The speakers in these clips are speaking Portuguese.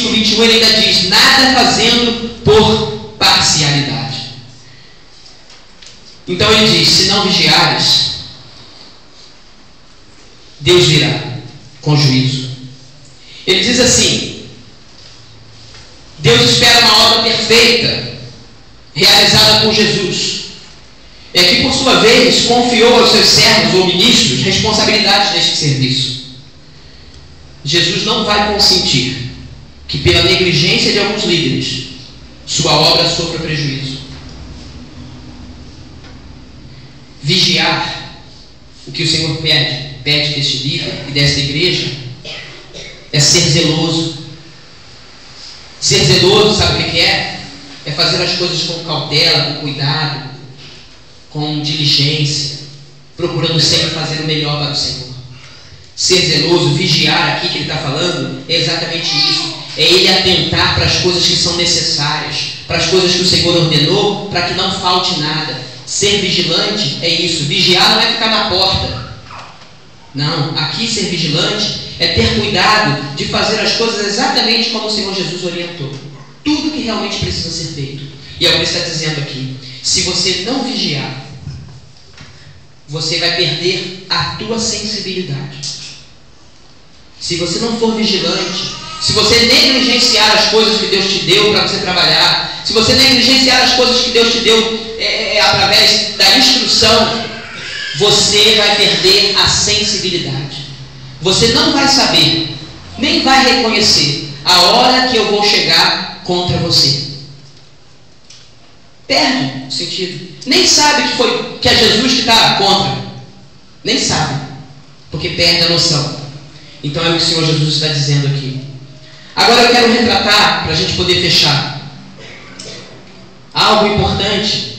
versículo 21, ele ainda diz: nada fazendo por parcialidade. Então ele diz: se não vigiares, Deus virá com juízo. Ele diz assim: Deus espera uma obra perfeita realizada por Jesus, que por sua vez confiou aos seus servos ou ministros responsabilidades deste serviço. Jesus não vai consentir que pela negligência de alguns líderes sua obra sofra prejuízo. Vigiar, o que o Senhor pede deste líder e desta igreja, é ser zeloso. Ser zeloso, sabe o que é? É fazer as coisas com cautela, com cuidado, com diligência, procurando sempre fazer o melhor para o Senhor. Ser zeloso, vigiar aqui que ele está falando, é exatamente isso. É ele atentar para as coisas que são necessárias, para as coisas que o Senhor ordenou, para que não falte nada. Ser vigilante é isso. Vigiar não é ficar na porta. Não, aqui ser vigilante é ter cuidado de fazer as coisas exatamente como o Senhor Jesus orientou. Tudo que realmente precisa ser feito. E é o que ele está dizendo aqui. Se você não vigiar, você vai perder a tua sensibilidade. Se você não for vigilante, se você negligenciar as coisas que Deus te deu para você trabalhar, se você negligenciar as coisas que Deus te deu através da instrução, você vai perder a sensibilidade. Você não vai saber, nem vai reconhecer a hora que eu vou chegar contra você. Perde o sentido. Nem sabe que é Jesus que está contra. Nem sabe, porque perde a noção. Então é o que o Senhor Jesus está dizendo aqui. Agora eu quero retratar, para a gente poder fechar, algo importante,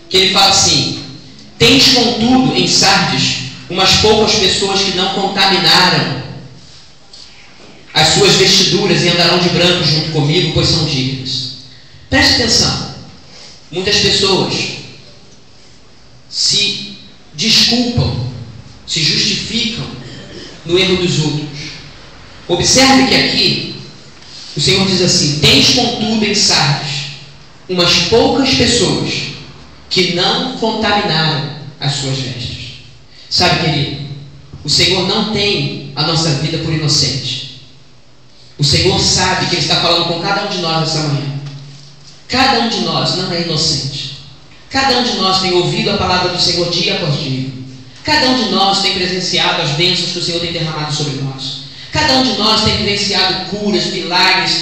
que ele fala assim: tens contudo em Sardes umas poucas pessoas que não contaminaram as suas vestiduras e andarão de branco junto comigo, pois são dignas. Preste atenção. Muitas pessoas se desculpam, se justificam no erro dos outros. Observe que aqui o Senhor diz assim: tens contudo em Sardes umas poucas pessoas que não contaminaram as suas vestes. Sabe, querido, o Senhor não tem a nossa vida por inocente. O Senhor sabe que Ele está falando com cada um de nós essa manhã. Cada um de nós não é inocente. Cada um de nós tem ouvido a palavra do Senhor dia após dia. Cada um de nós tem presenciado as bênçãos que o Senhor tem derramado sobre nós. Cada um de nós tem vivenciado curas, milagres,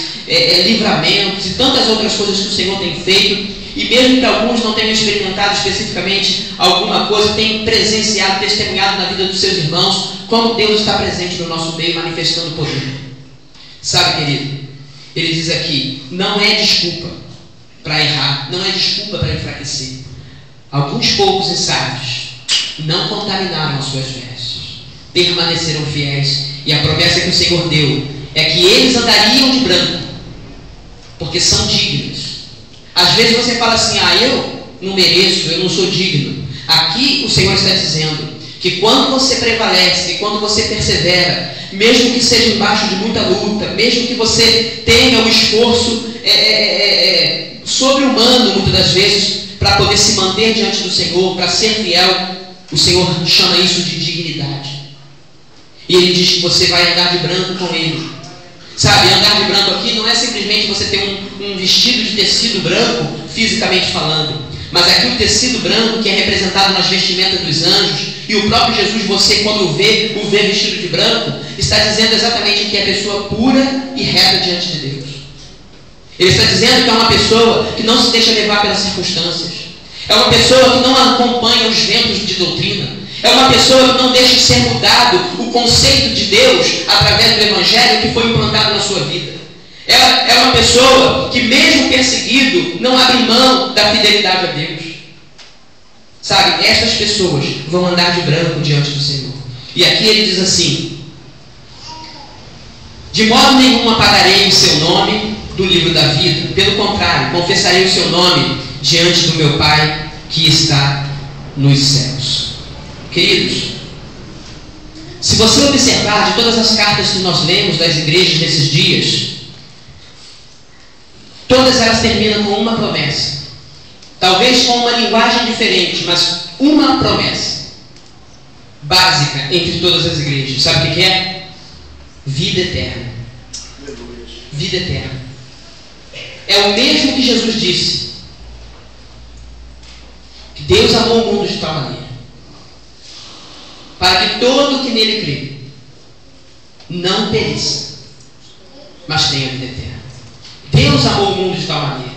livramentos e tantas outras coisas que o Senhor tem feito. E mesmo que alguns não tenham experimentado especificamente alguma coisa, tenham presenciado, testemunhado na vida dos seus irmãos, como Deus está presente no nosso meio, manifestando o poder. Sabe, querido, ele diz aqui: não é desculpa para errar, não é desculpa para enfraquecer. Alguns poucos em Sardes não contaminaram as suas vestes, permaneceram fiéis, e a promessa que o Senhor deu é que eles andariam de branco, porque são dignos. Às vezes você fala assim: eu não mereço, eu não sou digno. Aqui o Senhor está dizendo que quando você prevalece, quando você persevera, mesmo que seja embaixo de muita luta, mesmo que você tenha um esforço sobre-humano muitas das vezes, para poder se manter diante do Senhor, para ser fiel, o Senhor chama isso de dignidade. E Ele diz que você vai andar de branco com Ele. Sabe, andar de branco aqui não é simplesmente você ter um vestido de tecido branco, fisicamente falando, mas aqui o tecido branco que é representado nas vestimentas dos anjos, e o próprio Jesus, você quando o vê vestido de branco, está dizendo exatamente que é pessoa pura e reta diante de Deus. Ele está dizendo que é uma pessoa que não se deixa levar pelas circunstâncias, é uma pessoa que não acompanha os ventos de doutrina, é uma pessoa que não deixa ser mudado o conceito de Deus através do Evangelho que foi implantado na sua vida. É uma pessoa que, mesmo perseguido, não abre mão da fidelidade a Deus. Sabe, estas pessoas vão andar de branco diante do Senhor. E aqui ele diz assim: de modo nenhum apagarei o seu nome do livro da vida, pelo contrário, confessarei o seu nome diante do meu Pai que está nos céus. Queridos, se você observar de todas as cartas que nós lemos das igrejas nesses dias, todas elas terminam com uma promessa. Talvez com uma linguagem diferente, mas uma promessa básica entre todas as igrejas. Sabe o que é? Vida eterna. Vida eterna. É o mesmo que Jesus disse. Que Deus amou o mundo de tal maneira, para que todo que nele crê não pereça, mas tenha vida eterna. Deus amou o mundo de tal maneira.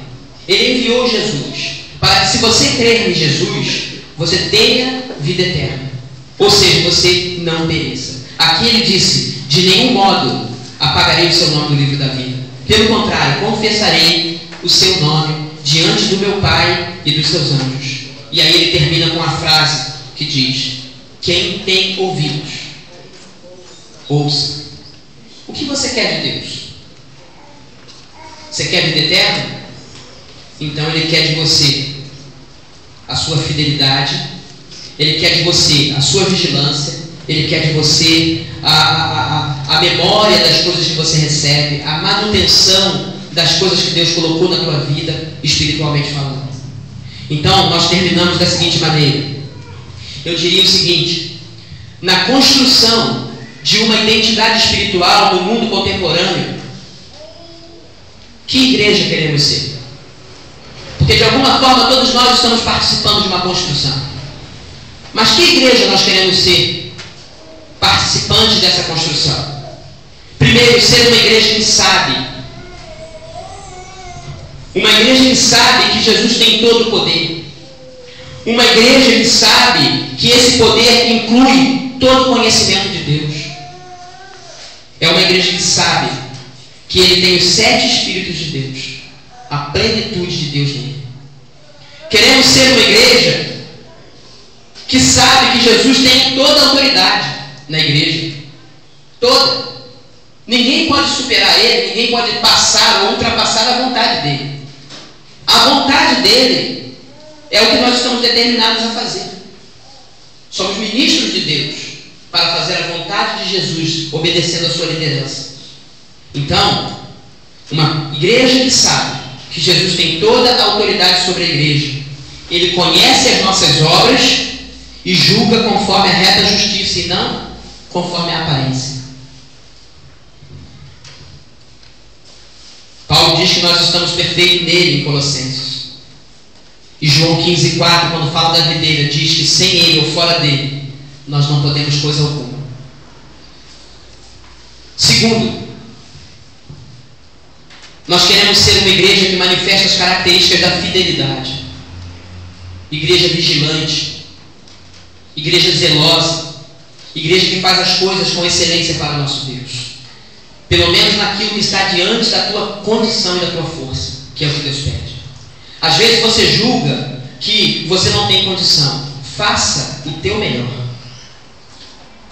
Ele enviou Jesus para que, se você crer em Jesus, você tenha vida eterna. Ou seja, você não pereça. Aqui ele disse: de nenhum modo apagarei o seu nome do livro da vida. Pelo contrário, confessarei o seu nome diante do meu Pai e dos seus anjos. E aí ele termina com a frase que diz: quem tem ouvidos, ouça. O que você quer de Deus? Você quer vida eterna? Então ele quer de você a sua fidelidade, ele quer de você a sua vigilância, ele quer de você a memória das coisas que você recebe, a manutenção das coisas que Deus colocou na tua vida, espiritualmente falando. Então nós terminamos da seguinte maneira. Eu diria o seguinte: na construção de uma identidade espiritual no mundo contemporâneo, que igreja queremos ser? Porque de alguma forma todos nós estamos participando de uma construção. Mas que igreja nós queremos ser participantes dessa construção? Primeiro, ser uma igreja que sabe. Uma igreja que sabe que Jesus tem todo o poder. Uma igreja que sabe que esse poder inclui todo o conhecimento de Deus. É uma igreja que sabe que Ele tem os 7 Espíritos de Deus, a plenitude de Deus nele. Queremos ser uma igreja que sabe que Jesus tem toda a autoridade na igreja. Toda. Ninguém pode superar Ele, ninguém pode passar ou ultrapassar a vontade dEle. A vontade dEle é o que nós estamos determinados a fazer. Somos ministros de Deus para fazer a vontade de Jesus, obedecendo a sua liderança. Então, uma igreja que sabe que Jesus tem toda a autoridade sobre a igreja, Ele conhece as nossas obras e julga conforme a reta justiça e não conforme a aparência. Paulo diz que nós estamos perfeitos nele, em Colossenses. E João 15,4, quando fala da videira, diz que sem ele ou fora dele, nós não podemos coisa alguma. Segundo, nós queremos ser uma igreja que manifesta as características da fidelidade. Igreja vigilante, igreja zelosa, igreja que faz as coisas com excelência para o nosso Deus. Pelo menos naquilo que está diante da tua condição e da tua força, que é o que Deus pede. Às vezes você julga que você não tem condição. Faça o teu melhor.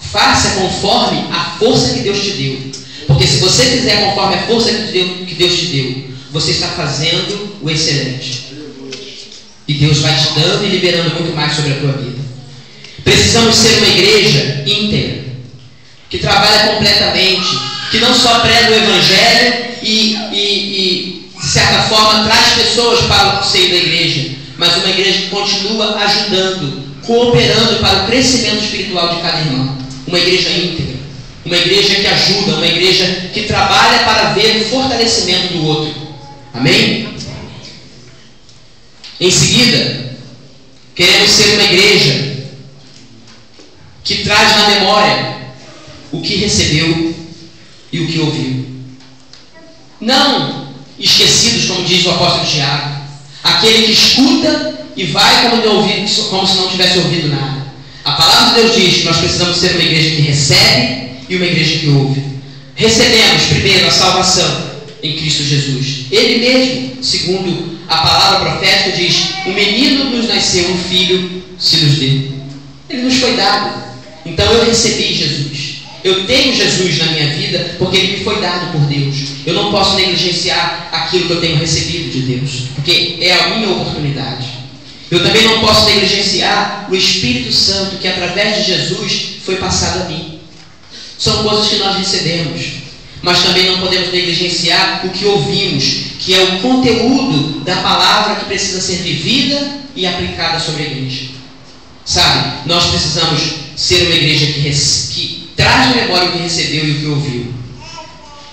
Faça conforme a força que Deus te deu. Porque se você fizer conforme a força que Deus te deu, você está fazendo o excelente. E Deus vai te dando e liberando muito mais sobre a tua vida. Precisamos ser uma igreja íntegra, que trabalha completamente, que não só prega o Evangelho e de certa forma traz pessoas para o seio da igreja, mas uma igreja que continua ajudando, cooperando para o crescimento espiritual de cada irmão. Uma igreja íntegra, uma igreja que ajuda, uma igreja que trabalha para ver o fortalecimento do outro. Amém? Em seguida, queremos ser uma igreja que traz na memória o que recebeu e o que ouviu. Não esquecidos, como diz o apóstolo Tiago, aquele que escuta e vai como se não tivesse ouvido nada. A palavra de Deus diz que nós precisamos ser uma igreja que recebe e uma igreja que ouve. Recebemos primeiro a salvação em Cristo Jesus. Ele mesmo, segundo a palavra profética, diz: um menino nos nasceu, um filho se nos deu. Ele nos foi dado. Então eu recebi Jesus. Eu tenho Jesus na minha vida porque Ele me foi dado por Deus. Eu não posso negligenciar aquilo que eu tenho recebido de Deus, porque é a minha oportunidade. Eu também não posso negligenciar o Espírito Santo que através de Jesus foi passado a mim. São coisas que nós recebemos, mas também não podemos negligenciar o que ouvimos, que é o conteúdo da palavra que precisa ser vivida e aplicada sobre a igreja. Sabe, nós precisamos ser uma igreja que traz na memória o que recebeu e o que ouviu.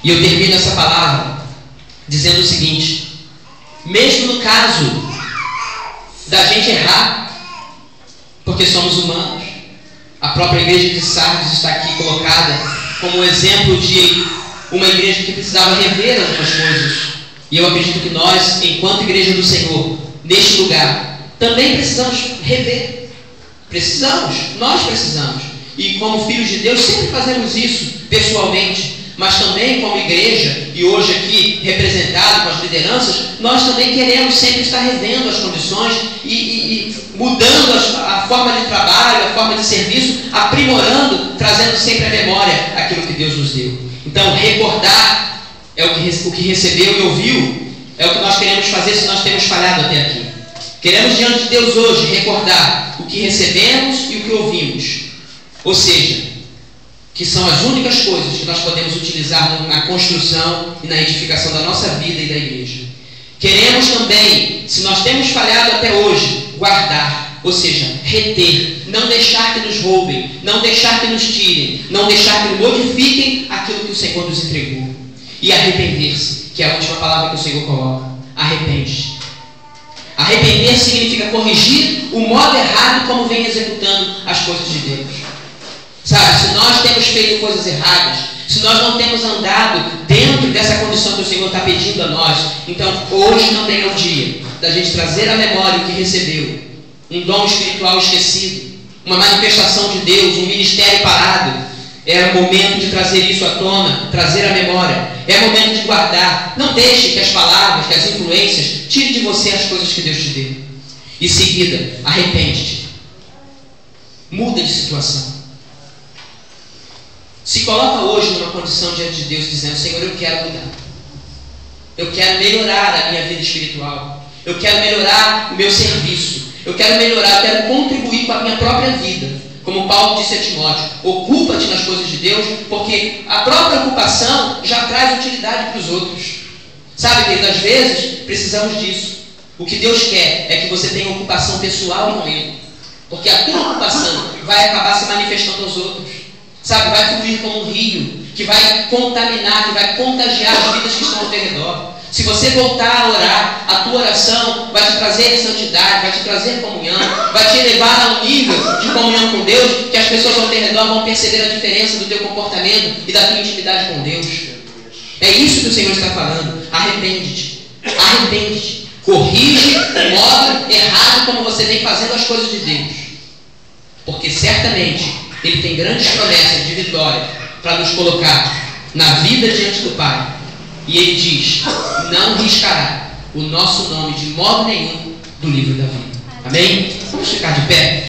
E eu termino essa palavra dizendo o seguinte: mesmo no caso da gente errar, porque somos humanos, a própria igreja de Sardes está aqui colocada como um exemplo de uma igreja que precisava rever algumas coisas. E eu acredito que nós, enquanto igreja do Senhor, neste lugar, também precisamos rever. Nós precisamos. E como filhos de Deus, sempre fazemos isso pessoalmente, mas também como igreja, e hoje aqui representado com as lideranças, nós também queremos sempre estar revendo as condições e mudando a forma de trabalho, a forma de serviço, aprimorando, trazendo sempre à memória aquilo que Deus nos deu. Então, recordar é o que recebeu e ouviu, é o que nós queremos fazer se nós temos falhado até aqui. Queremos diante de Deus hoje recordar o que recebemos e o que ouvimos. Ou seja, que são as únicas coisas que nós podemos utilizar na construção e na edificação da nossa vida e da igreja. Queremos também, se nós temos falhado até hoje, guardar, ou seja, reter, não deixar que nos roubem, não deixar que nos tirem, não deixar que modifiquem aquilo que o Senhor nos entregou. E arrepender-se, que é a última palavra que o Senhor coloca. Arrepende-se. Arrepender significa corrigir o modo errado como vem executando as coisas de Deus. Sabe, se nós temos feito coisas erradas, se nós não temos andado dentro dessa condição que o Senhor está pedindo a nós, então hoje não é o dia da gente trazer à memória o que recebeu, um dom espiritual esquecido, uma manifestação de Deus, um ministério parado. É o momento de trazer isso à tona, trazer à memória. É o momento de guardar. Não deixe que as palavras, que as influências tirem de você as coisas que Deus te deu. Em seguida, arrepende-te. Muda de situação. Se coloca hoje numa condição diante de Deus dizendo: Senhor, eu quero mudar. Eu quero melhorar a minha vida espiritual. Eu quero melhorar o meu serviço. Eu quero melhorar, eu quero contribuir com a minha própria vida. Como Paulo disse a Timóteo, ocupa-te nas coisas de Deus, porque a própria ocupação já traz utilidade para os outros. Sabe, querido, às vezes precisamos disso. O que Deus quer é que você tenha ocupação pessoal com Ele, porque a tua ocupação vai acabar se manifestando aos outros. Sabe, vai fluir como um rio, que vai contaminar, que vai contagiar as vidas que estão ao teu redor. Se você voltar a orar, a tua oração vai te trazer santidade, vai te trazer comunhão, vai te levar a um nível de comunhão com Deus, que as pessoas ao teu redor vão perceber a diferença do teu comportamento e da tua intimidade com Deus. É isso que o Senhor está falando. Arrepende-te. Arrepende-te. Corrige o modo errado como você vem fazendo as coisas de Deus. Porque certamente Ele tem grandes promessas de vitória para nos colocar na vida diante do Pai. E Ele diz: não riscará o nosso nome de modo nenhum do livro da vida. Amém? Vamos ficar de pé.